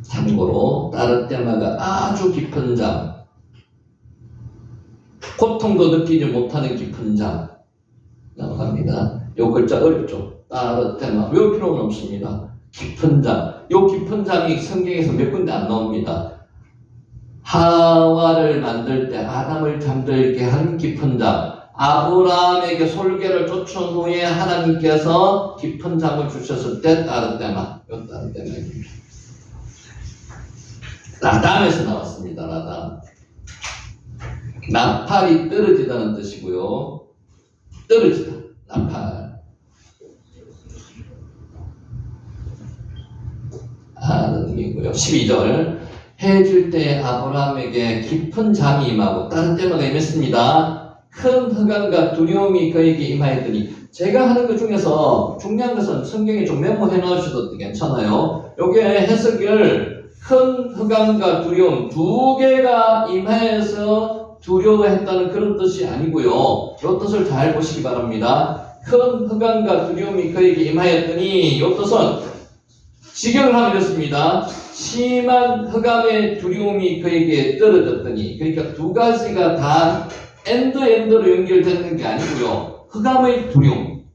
Speaker 1: 참고로 따르떼마가 아주 깊은 잠, 고통도 느끼지 못하는 깊은 잠 나갑니다. 요 글자 어렵죠? 따르떼마 외울 필요는 없습니다. 깊은 잠, 요 깊은 잠이 성경에서 몇 군데 안 나옵니다. 하와를 만들 때 아담을 잠들게 한 깊은 잠, 아브라함에게 솔개를 쫓은 후에 하나님께서 깊은 잠을 주셨을 때 따르떼마, 요 따르떼마입니다. 라담에서 나왔습니다. 라담. 나팔이 떨어지다는 뜻이고요. 떨어지다, 나팔. 하는 의미고요. 12절. 해 질 때 아브라함에게 깊은 잠이 임하고 따르떼마가 임했습니다. 큰 흑암과 두려움이 그에게 임하였더니, 제가 하는 것 중에서 중요한 것은 성경에 좀 메모해 놓으셔도 괜찮아요. 요게 해석을 큰 흑암과 두려움 두 개가 임하여서 두려워했다는 그런 뜻이 아니고요. 요 뜻을 잘 보시기 바랍니다. 큰 흑암과 두려움이 그에게 임하였더니, 요 뜻은 직역을 하면 이렇습니다. 심한 흑암의 두려움이 그에게 떨어졌더니, 그러니까 두 가지가 다 엔드로 연결되는 게 아니고요. 흑암의 두려움,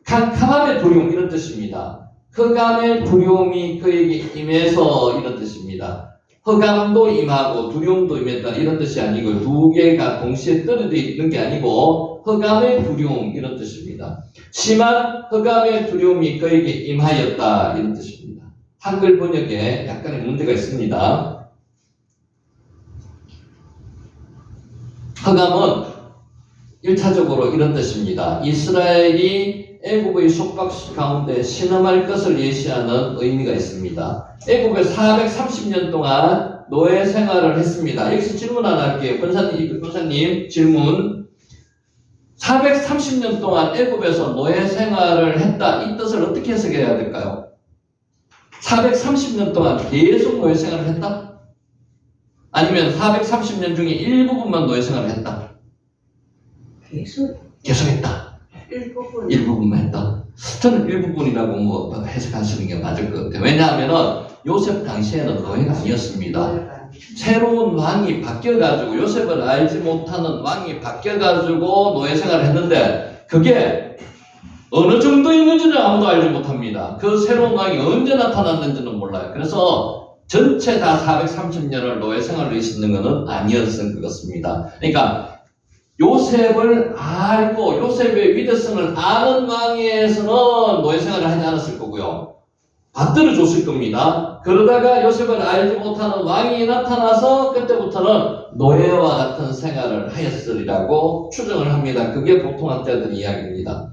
Speaker 1: 캄캄함의 두려움, 이런 뜻입니다. 흑암의 두려움이 그에게 임해서 이런 뜻입니다. 흑암도 임하고 두려움도 임했다 이런 뜻이 아니고, 두 개가 동시에 떨어져 있는 게 아니고 흑암의 두려움 이런 뜻입니다. 심한 흑암의 두려움이 그에게 임하였다 이런 뜻입니다. 한글 번역에 약간의 문제가 있습니다. 흑암은 1차적으로 이런 뜻입니다. 이스라엘이 애굽의 속박수 가운데 신음할 것을 예시하는 의미가 있습니다. 애굽에 430년 동안 노예 생활을 했습니다. 여기서 질문 하나 할게요. 권사님 질문. 430년 동안 애굽에서 노예 생활을 했다. 이 뜻을 어떻게 해석해야 될까요? 430년 동안 계속 노예 생활을 했다? 아니면 430년 중에 일부분만 노예 생활을 했다?
Speaker 2: 계속
Speaker 1: 했다.
Speaker 2: 일부분만
Speaker 1: 했다. 저는 일부분이라고 뭐 해석하시는 게 맞을 것 같아요. 왜냐하면은 요셉 당시에는 노예가 아니었습니다. 새로운 왕이 바뀌어가지고 요셉을 알지 못하는 왕이 바뀌어가지고 노예 생활을 했는데 그게 어느 정도 있는지는 아무도 알지 못합니다. 그 새로운 왕이 언제 나타났는지는 몰라요. 그래서 전체 다 430년을 노예 생활을 있었는 것은 아니었을 것 같습니다. 그러니까 요셉을 알고 요셉의 위대성을 아는 왕에서는 노예 생활을 하지 않았을 거고요. 받들어 줬을 겁니다. 그러다가 요셉을 알지 못하는 왕이 나타나서 그때부터는 노예와 같은 생활을 하였으리라고 추정을 합니다. 그게 보통 학자들의 이야기입니다.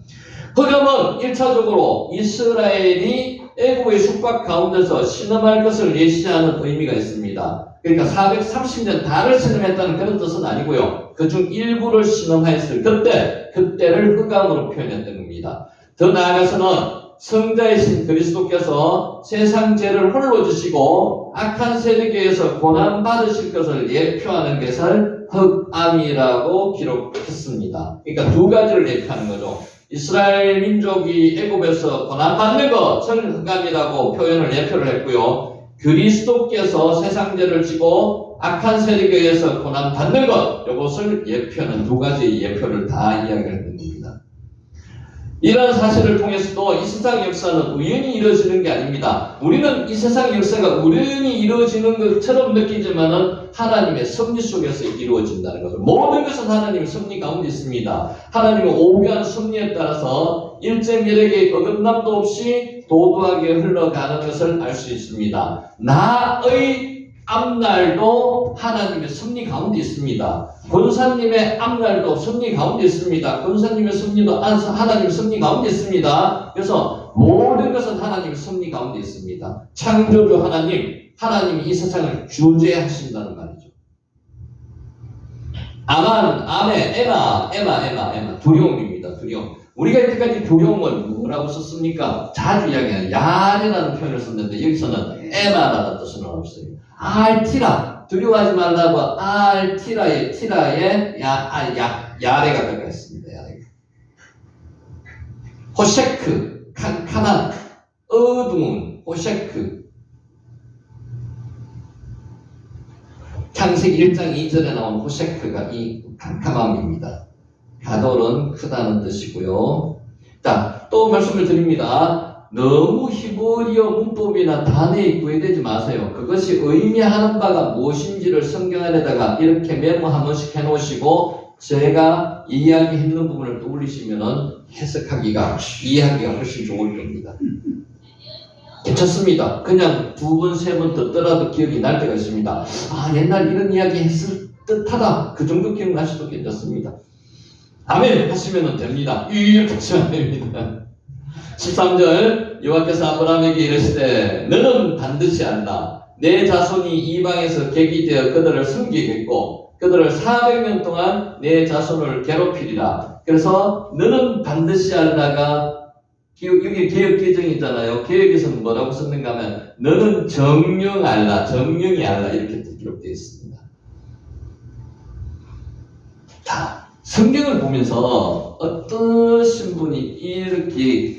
Speaker 1: 흑암은 1차적으로 이스라엘이 애굽의 숙박 가운데서 신음할 것을 예시하는 의미가 있습니다. 그러니까 430년 다를 신음했다는 그런 뜻은 아니고요. 그중 일부를 신음하였을 그때를 흑암으로 표현했던 겁니다. 더 나아가서는 성자이신 그리스도께서 세상 죄를 홀로 지시고 악한 세력에서 고난받으실 것을 예표하는 것을 흑암이라고 기록했습니다. 그러니까 두 가지를 예표하는 거죠. 이스라엘 민족이 애굽에서 고난받는 것을 흑암이라고 표현을 예표를 했고요. 그리스도께서 세상 죄를 지고 악한 세력에 의해서 고난받는 것, 이것을 예표하는 두 가지 예표를 다 이야기를 했는 겁니다. 이런 사실을 통해서도 이 세상 역사는 우연히 이루어지는 게 아닙니다. 우리는 이 세상 역사가 우연히 이루어지는 것처럼 느끼지만은 하나님의 섭리 속에서 이루어진다는 거죠. 모든 것은 하나님의 섭리 가운데 있습니다. 하나님의 오묘한 섭리에 따라서 일제매력의 어긋남도 없이 도도하게 흘러가는 것을 알 수 있습니다. 나의 앞날도 하나님의 섭리 가운데 있습니다. 권사님의 앞날도 섭리 가운데 있습니다. 권사님의 섭리도 하나님의 섭리 가운데 있습니다. 그래서 모든 것은 하나님의 섭리 가운데 있습니다. 창조주 하나님이 이 세상을 주재하신다는 말이죠. 에마, 두려움입니다. 두려움. 우리가 이때까지 두려움은 뭐라고 썼습니까? 자주 이야기하는 야레라는 표현을 썼는데 여기서는 에마라는 뜻은 없어요. 알티라, 두려워하지 말라고 알티라의 야레가 들어가 있습니다. 야레가. 호셰크, 캄캄한, 어두운 호셰크. 창세기 1장 2절에 나온 호셰크가 이 캄캄함입니다. 가돌은 크다는 뜻이고요. 자, 또 말씀을 드립니다. 너무 히브리어 문법이나 단어에 구애되지 마세요. 그것이 의미하는 바가 무엇인지를 성경 안에다가 이렇게 메모 한 번씩 해놓으시고 제가 이야기했는 부분을 떠올리시면 해석하기가, 이해하기가 훨씬 좋을 겁니다. 괜찮습니다. 그냥 두 번, 세 번 듣더라도 기억이 날 때가 있습니다. 옛날 이런 이야기 했을 듯하다. 그 정도 기억나셔도 괜찮습니다. 아멘 하시면 됩니다. 이렇게 하시면 됩니다. 13절 여호와께서 아브라함에게 이르시되 너는 반드시 안다. 내 자손이 이방에서 객이 되어 그들을 섬기겠고 그들을 400년 동안 내 자손을 괴롭히리라. 그래서 너는 반드시 알다가 여기 개혁개정이잖아요. 개혁에서는 뭐라고 썼는가 하면 너는 정령 알라, 정령이 알라 이렇게 기록되어 있습니다. 자, 성경을 보면서 어떠신 분이 이렇게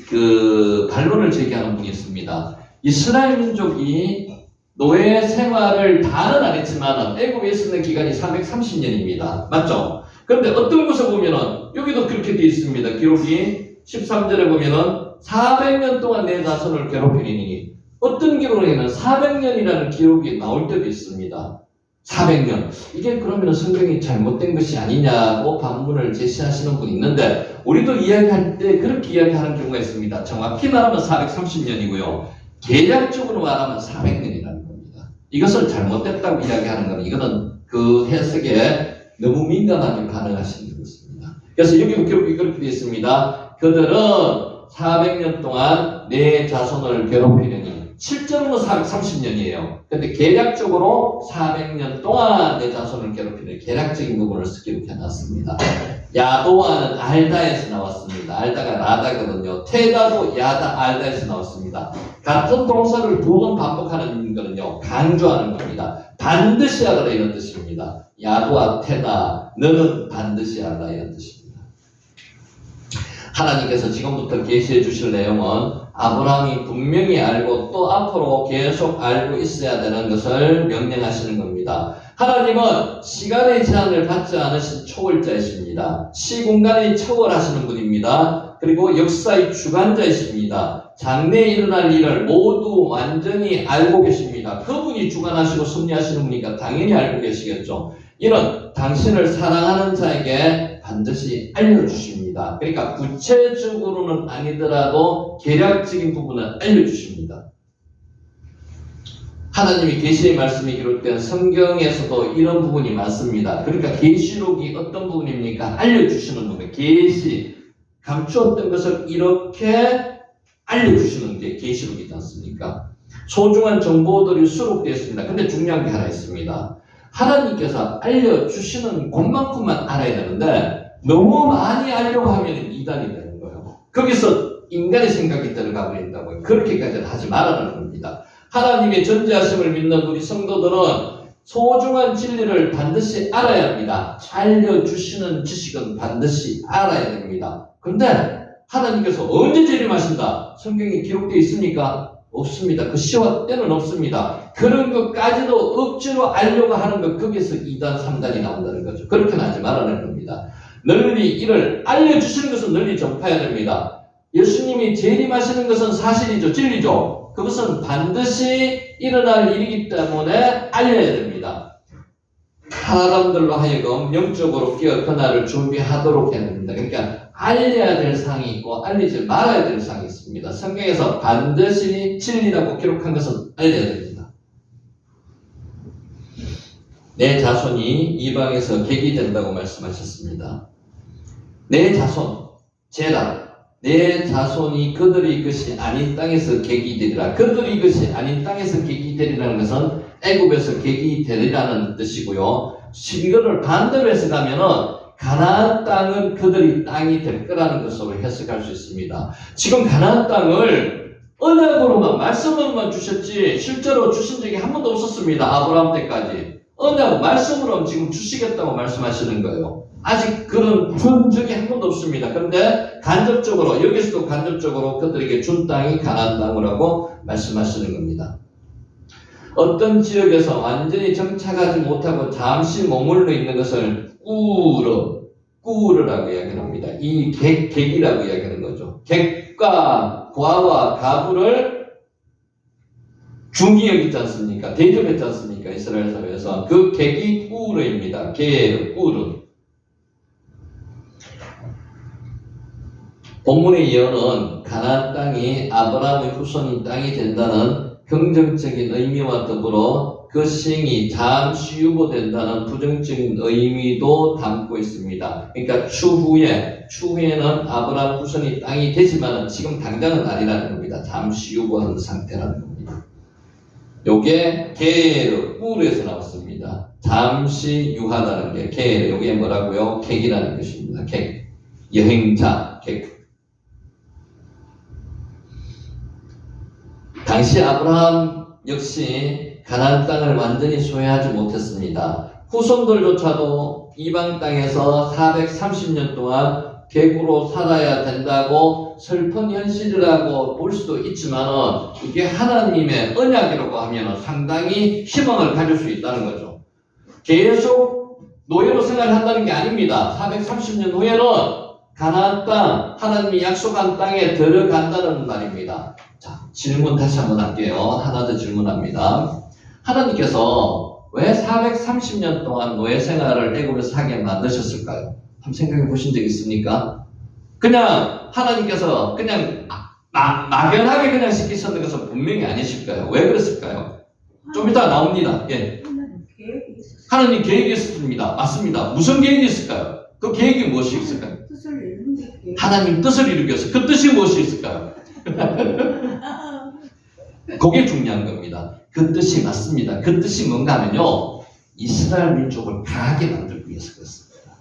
Speaker 1: 반론을 제기하는 분이 있습니다. 이스라엘 민족이 노예 생활을 다는 안 했지만 애굽에 있었는 기간이 430년입니다. 맞죠? 그런데 어떤 곳에 보면은 여기도 그렇게 되어 있습니다. 기록이 13절에 보면은 400년 동안 내 자손을 괴롭히니 어떤 기록에는 400년이라는 기록이 나올 때도 있습니다. 400년. 이게 그러면 성경이 잘못된 것이 아니냐고 반문을 제시하시는 분이 있는데 우리도 이야기할 때 그렇게 이야기하는 경우가 있습니다. 정확히 말하면 430년이고요. 계략적으로 말하면 400년이라는 겁니다. 이것을 잘못됐다고 이야기하는 건 이거는 그 해석에 너무 민감하게 반응하시는 것입니다. 그래서 여기도 기록이 그렇게 되어 있습니다. 그들은 400년 동안 내 자손을 괴롭히려니 실제로는 430년이에요. 근데 계략적으로 400년 동안 내 자손을 괴롭히는 계략적인 부분을 기록해 놨습니다. 야도와는 알다에서 나왔습니다. 알다가 라다거든요. 테다도 야다, 알다에서 나왔습니다. 같은 동사를 두 번 반복하는 거는요, 강조하는 겁니다. 반드시 하라 이런 뜻입니다. 야도와 테다, 너는 반드시 하라 이런 뜻입니다. 하나님께서 지금부터 계시해 주실 내용은 아브라함이 분명히 알고 또 앞으로 계속 알고 있어야 되는 것을 명령하시는 겁니다. 하나님은 시간의 제한을 받지 않으신 초월자이십니다. 시공간을 초월하시는 분입니다. 그리고 역사의 주관자이십니다. 장래에 일어날 일을 모두 완전히 알고 계십니다. 그분이 주관하시고 섭리하시는 분이니까 당연히 알고 계시겠죠. 이는 당신을 사랑하는 자에게 반드시 알려주십니다. 그러니까 구체적으로는 아니더라도 계략적인 부분은 알려주십니다. 하나님이 계시의 말씀이 기록된 성경에서도 이런 부분이 많습니다. 그러니까 계시록이 어떤 부분입니까? 알려주시는 부분. 계시, 감추었던 것을 이렇게 알려주시는 게 계시록이지 않습니까? 소중한 정보들이 수록되어 있습니다. 근데 중요한 게 하나 있습니다. 하나님께서 알려주시는 것만큼만 알아야 되는데 너무 많이 알려고 하면 이단이 되는 거예요. 거기서 인간의 생각이 들어가 버린다고요. 그렇게까지는 하지 말라는 겁니다. 하나님의 전지하심을 믿는 우리 성도들은 소중한 진리를 반드시 알아야 합니다. 알려주시는 지식은 반드시 알아야 됩니다. 근데 하나님께서 언제 재림하신다? 성경에 기록되어 있습니까? 없습니다. 그 시와 때는 없습니다. 그런 것까지도 억지로 알려고 하는 것, 거기서 2단, 3단이 나온다는 거죠. 그렇게는 하지 말라는 겁니다. 널리 이를 알려주시는 것은 널리 전파해야 됩니다. 예수님이 재림하시는 것은 사실이죠. 진리죠. 그것은 반드시 일어날 일이기 때문에 알려야 됩니다. 사람들로 하여금 영적으로 깨어 그날을 준비하도록 해야 됩니다. 그러니까 알려야 될 사항이 있고 알리지 말아야 될 사항이 있습니다. 성경에서 반드시 진리라고 기록한 것은 알려야 됩니다. 내 자손이 이방에서 객이 된다고 말씀하셨습니다. 내 자손, 제라, 내 자손이 그들의 것이 아닌 땅에서 객이 되리라. 그들의 것이 아닌 땅에서 객이 되리라는 것은 애굽에서 객이 되리라는 뜻이고요. 이거를 반대로 해석하면은 가나안 땅은 그들의 땅이 될 거라는 것으로 해석할 수 있습니다. 지금 가나안 땅을 언약으로만 말씀으로만 주셨지 실제로 주신 적이 한 번도 없었습니다. 아브라함 때까지. 언약 말씀으로 지금 주시겠다고 말씀하시는 거예요. 아직 그런 준 적이 한 번도 없습니다. 그런데 간접적으로 여기서도 간접적으로 그들에게 준 땅이 가나안 땅이라고 말씀하시는 겁니다. 어떤 지역에서 완전히 정착하지 못하고 잠시 머물러 있는 것을 꾸르라고 이야기합니다. 이 객이라고 이야기하는 거죠. 객과 과와 가부를 중히 여기지 않습니까? 대접했지 않습니까? 이스라엘 사회에서. 그 객이 꾸르입니다. 꾸르. 본문의 예언은 가나안 땅이 아브라함의 후손인 땅이 된다는 긍정적인 의미와 더불어 그 시행이 잠시 유보된다는 부정적인 의미도 담고 있습니다. 그러니까 추후에는 아브라함 후손이 땅이 되지만 지금 당장은 아니라는 겁니다. 잠시 유보하는 상태라는 겁니다. 요게 게르, 꾸르에서 나왔습니다. 잠시 유하다는 게 게르, 요게 뭐라고요? 객이라는 것입니다. 객, 여행자, 객. 당시 아브라함 역시 가나안 땅을 완전히 소유하지 못했습니다. 후손들조차도 이방 땅에서 430년 동안 객으로 살아야 된다고 슬픈 현실이라고 볼 수도 있지만 이게 하나님의 언약이라고 하면 상당히 희망을 가질 수 있다는 거죠. 계속 노예로 생활한다는 게 아닙니다. 430년 후에는 가나안 땅, 하나님이 약속한 땅에 들어간다는 말입니다. 자, 질문 다시 한번 할게요. 하나 더 질문합니다. 하나님께서 왜 430년 동안 노예 생활을 애굽에서 하게 만드셨을까요? 한번 생각해 보신 적 있습니까? 그냥 하나님께서 그냥 막연하게 그냥 시키셨는 것은 분명히 아니실까요? 왜 그랬을까요? 좀 이따 나옵니다. 예. 하나님 계획이 있었습니다. 맞습니다. 무슨 계획이 있을까요? 그 계획이 무엇이 있을까요? 하나님 뜻을 이루기 위해서 그 뜻이 무엇이 있을까요? 그게 중요한 겁니다. 그 뜻이 맞습니다. 그 뜻이 뭔가 하면요, 이스라엘 민족을 강하게 만들기 위해서 그렇습니다.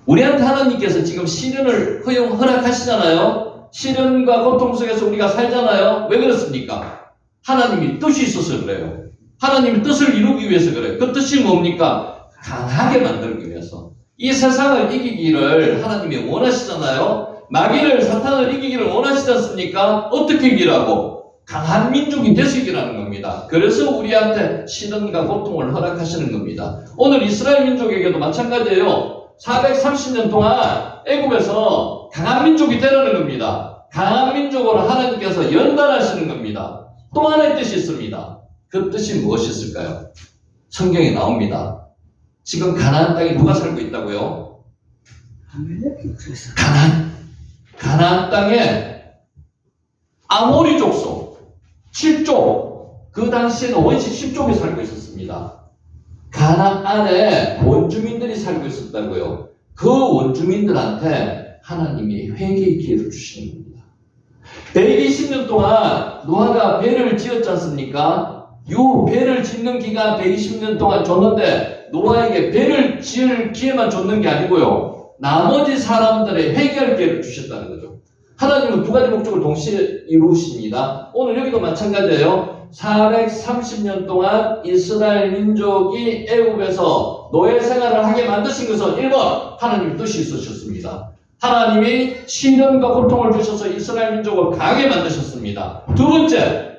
Speaker 1: 우리한테 하나님께서 지금 시련을 허락하시잖아요. 시련과 고통 속에서 우리가 살잖아요. 왜 그렇습니까? 하나님이 뜻이 있어서 그래요. 하나님이 뜻을 이루기 위해서 그래요. 그 뜻이 뭡니까? 강하게 만들기 위해서. 이 세상을 이기기를 하나님이 원하시잖아요. 마귀를 사탄을 이기기를 원하시지 않습니까? 어떻게 이기라고? 강한 민족이 되시기라는 겁니다. 그래서 우리한테 시련과 고통을 허락하시는 겁니다. 오늘 이스라엘 민족에게도 마찬가지예요. 430년 동안 애굽에서 강한 민족이 되라는 겁니다. 강한 민족으로 하나님께서 연단하시는 겁니다. 또 하나의 뜻이 있습니다. 그 뜻이 무엇이었을까요? 성경에 나옵니다. 지금 가나안 땅에 누가 살고 있다고요? 가나안 땅에 아모리 족속 7족, 그 당시에는 원시 10족이 살고 있었습니다. 가나안에 원주민들이 살고 있었다고요. 그 원주민들한테 하나님이 회개의 기회를 주시는 겁니다. 120년 동안 노아가 배를 지었지 않습니까? 이 배를 짓는 기간 120년 동안 줬는데 노아에게 배를 지을 기회만 줬는 게 아니고요. 나머지 사람들의 회개할 기회를 주셨다는 거죠. 하나님은 두 가지 목적을 동시에 이루십니다. 오늘 여기도 마찬가지예요. 430년 동안 이스라엘 민족이 애굽에서 노예 생활을 하게 만드신 것은 1번 하나님의 뜻이 있으셨습니다. 하나님이 시련과 고통을 주셔서 이스라엘 민족을 강하게 만드셨습니다. 두 번째,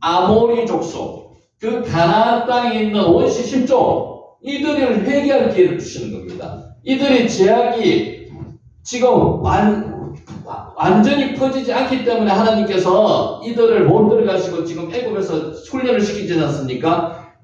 Speaker 1: 아모리 족속, 그 가나안 땅에 있는 원시 10족, 이들을 회개할 기회를 주시는 겁니다. 이들의 제약이 지금 완전히 퍼지지 않기 때문에 하나님께서 이들을 못 들어가시고 지금 애굽에서 훈련을 시키지 않습니까?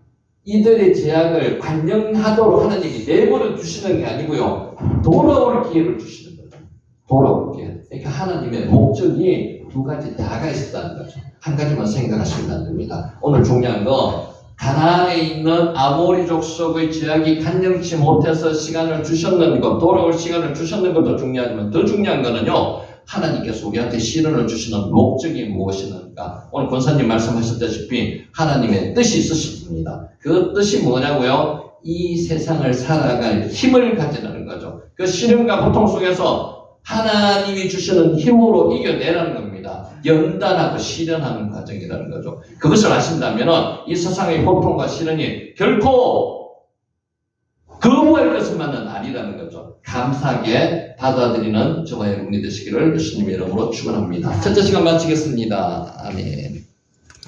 Speaker 1: 이들의 제약을 관영하도록 하나님이 내버려 두시는 게 아니고요. 돌아올 기회를 주시는 거죠. 돌아올 기회. 그러니까 하나님의 목적이 두 가지 다가 있었다는 거죠. 한 가지만 생각하시면 안 됩니다. 오늘 중요한 거 가나안에 있는 아모리 족속의 제약이 간영치 못해서 시간을 주셨는 것, 돌아올 시간을 주셨는 것도 중요하지만 더 중요한 거는요. 하나님께서 우리한테 시련을 주시는 목적이 무엇이는가? 오늘 권사님 말씀하셨다시피 하나님의 뜻이 있으십니다. 그 뜻이 뭐냐고요? 이 세상을 살아갈 힘을 가지라는 거죠. 그 시련과 고통 속에서 하나님이 주시는 힘으로 이겨내라는 겁니다. 연단하고 시련하는 과정이라는 거죠. 그것을 아신다면 이 세상의 고통과 시련이 결코 거부할 것만은 아니라는 거죠. 감사하게 받아들이는 저와 여러분이 되시기를 예수님의 이름으로 축원합니다. 첫째 시간 마치겠습니다. 아멘.